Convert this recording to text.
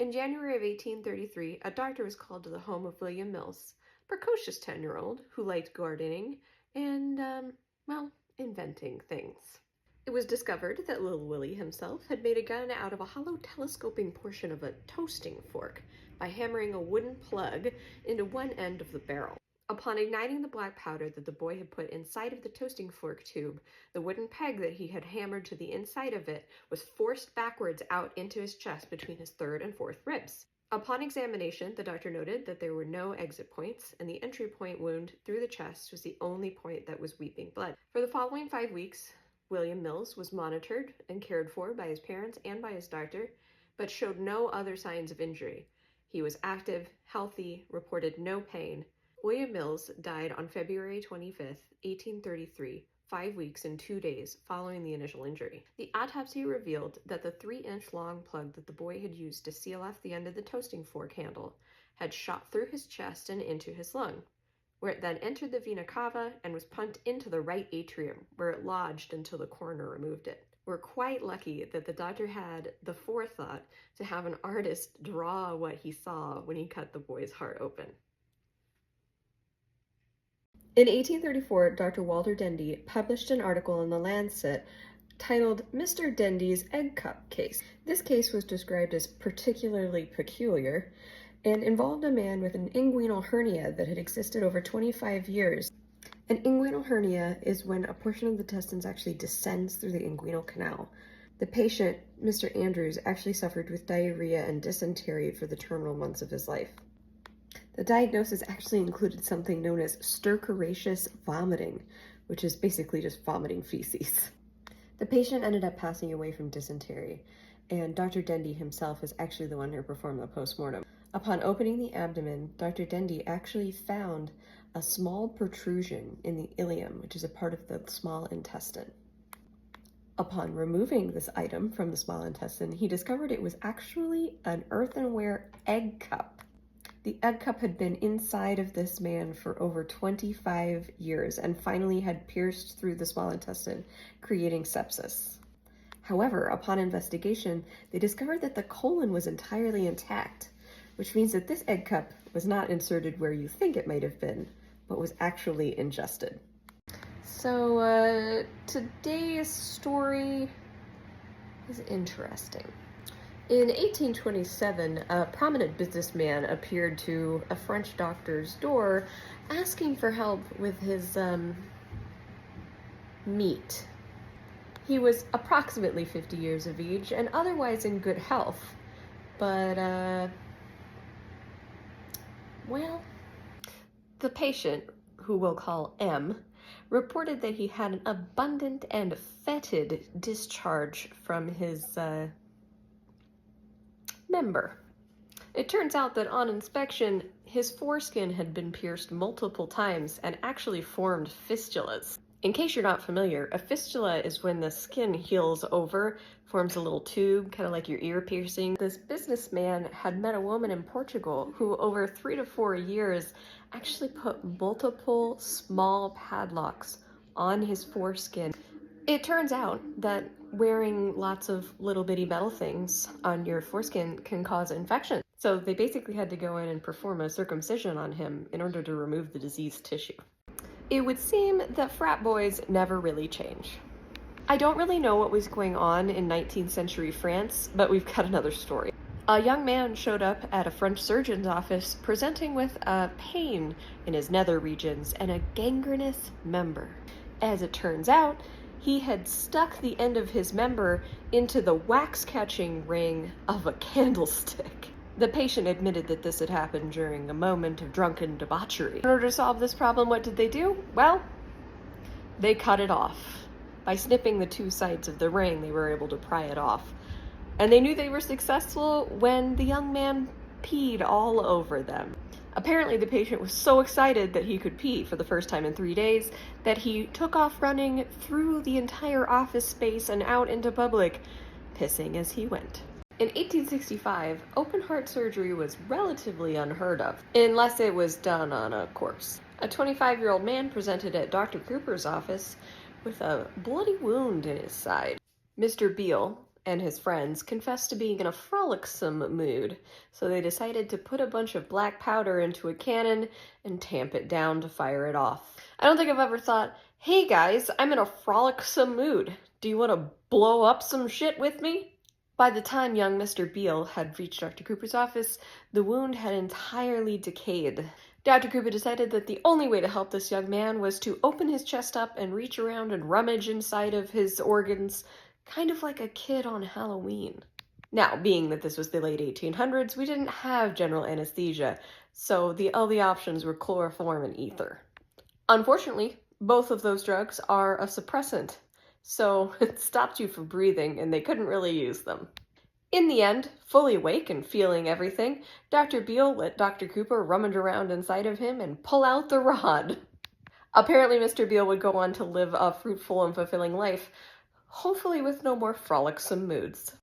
In January of 1833, a doctor was called to the home of William Mills, a precocious 10-year-old who liked gardening and, well, inventing things. It was discovered that little Willie himself had made a gun out of a hollow telescoping portion of a toasting fork by hammering a wooden plug into one end of the barrel. Upon igniting the black powder that the boy had put inside of the toasting fork tube, the wooden peg that he had hammered to the inside of it was forced backwards out into his chest between his third and fourth ribs. Upon examination, the doctor noted that there were no exit points, and the entry point wound through the chest was the only point that was weeping blood. For the following 5 weeks, William Mills was monitored and cared for by his parents and by his doctor, but showed no other signs of injury. He was active, healthy, reported no pain. William Mills died on February 25, 1833, 5 weeks and 2 days following the initial injury. The autopsy revealed that the 3-inch long plug that the boy had used to seal off the end of the toasting fork handle had shot through his chest and into his lung, where it then entered the vena cava and was pumped into the right atrium, where it lodged until the coroner removed it. We're quite lucky that the doctor had the forethought to have an artist draw what he saw when he cut the boy's heart open. In 1834, Dr. Walter Dendy published an article in The Lancet titled Mr. Dendy's Egg Cup Case. This case was described as particularly peculiar and involved a man with an inguinal hernia that had existed over 25 years. An inguinal hernia is when a portion of the intestines actually descends through the inguinal canal. The patient, Mr. Andrews, actually suffered with diarrhea and dysentery for the terminal months of his life. The diagnosis actually included something known as stercoraceous vomiting, which is basically just vomiting feces. The patient ended up passing away from dysentery, and Dr. Dendy himself is actually the one who performed the postmortem. Upon opening the abdomen, Dr. Dendy actually found a small protrusion in the ileum, which is a part of the small intestine. Upon removing this item from the small intestine, he discovered it was actually an earthenware egg cup. The egg cup had been inside of this man for over 25 years and finally had pierced through the small intestine, creating sepsis. However, upon investigation, they discovered that the colon was entirely intact, which means that this egg cup was not inserted where you think it might have been, but was actually ingested. So, today's story is interesting. In 1827, a prominent businessman appeared to a French doctor's door asking for help with his meat. He was approximately 50 years of age and otherwise in good health, but, well, the patient, who we'll call M, reported that he had an abundant and fetid discharge from his, member. It turns out that on inspection, his foreskin had been pierced multiple times and actually formed fistulas. In case you're not familiar, a fistula is when the skin heals over, forms a little tube, kind of like your ear piercing. This businessman had met a woman in Portugal who, over 3 to 4 years, actually put multiple small padlocks on his foreskin. It turns out that wearing lots of little bitty metal things on your foreskin can cause infection. So they basically had to go in and perform a circumcision on him in order to remove the diseased tissue. It would seem that frat boys never really change. I don't really know what was going on in 19th century France, but we've got another story. A young man showed up at a French surgeon's office presenting with a pain in his nether regions and a gangrenous member. As it turns out, he had stuck the end of his member into the wax-catching ring of a candlestick. The patient admitted that this had happened during a moment of drunken debauchery. In order to solve this problem, what did they do? Well, they cut it off. By snipping the 2 sides of the ring, they were able to pry it off. And they knew they were successful when the young man peed all over them. Apparently, the patient was so excited that he could pee for the first time in 3 days that he took off running through the entire office space and out into public, pissing as he went. In 1865, open heart surgery was relatively unheard of, unless it was done on a corpse. A 25-year-old man presented at Dr. Cooper's office with a bloody wound in his side. Mr. Beale, and his friends confessed to being in a frolicsome mood, so they decided to put a bunch of black powder into a cannon and tamp it down to fire it off. I don't think I've ever thought, hey guys, I'm in a frolicsome mood. Do you want to blow up some shit with me? By the time young Mr. Beale had reached Dr. Cooper's office, the wound had entirely decayed. Dr. Cooper decided that the only way to help this young man was to open his chest up and reach around and rummage inside of his organs, kind of like a kid on Halloween. Now, being that this was the late 1800s, we didn't have general anesthesia, so all the options were chloroform and ether. Unfortunately, both of those drugs are a suppressant, so it stopped you from breathing, and they couldn't really use them. In the end, fully awake and feeling everything, Dr. Beale let Dr. Cooper rummage around inside of him and pull out the rod. Apparently, Mr. Beale would go on to live a fruitful and fulfilling life, hopefully with no more frolicsome moods.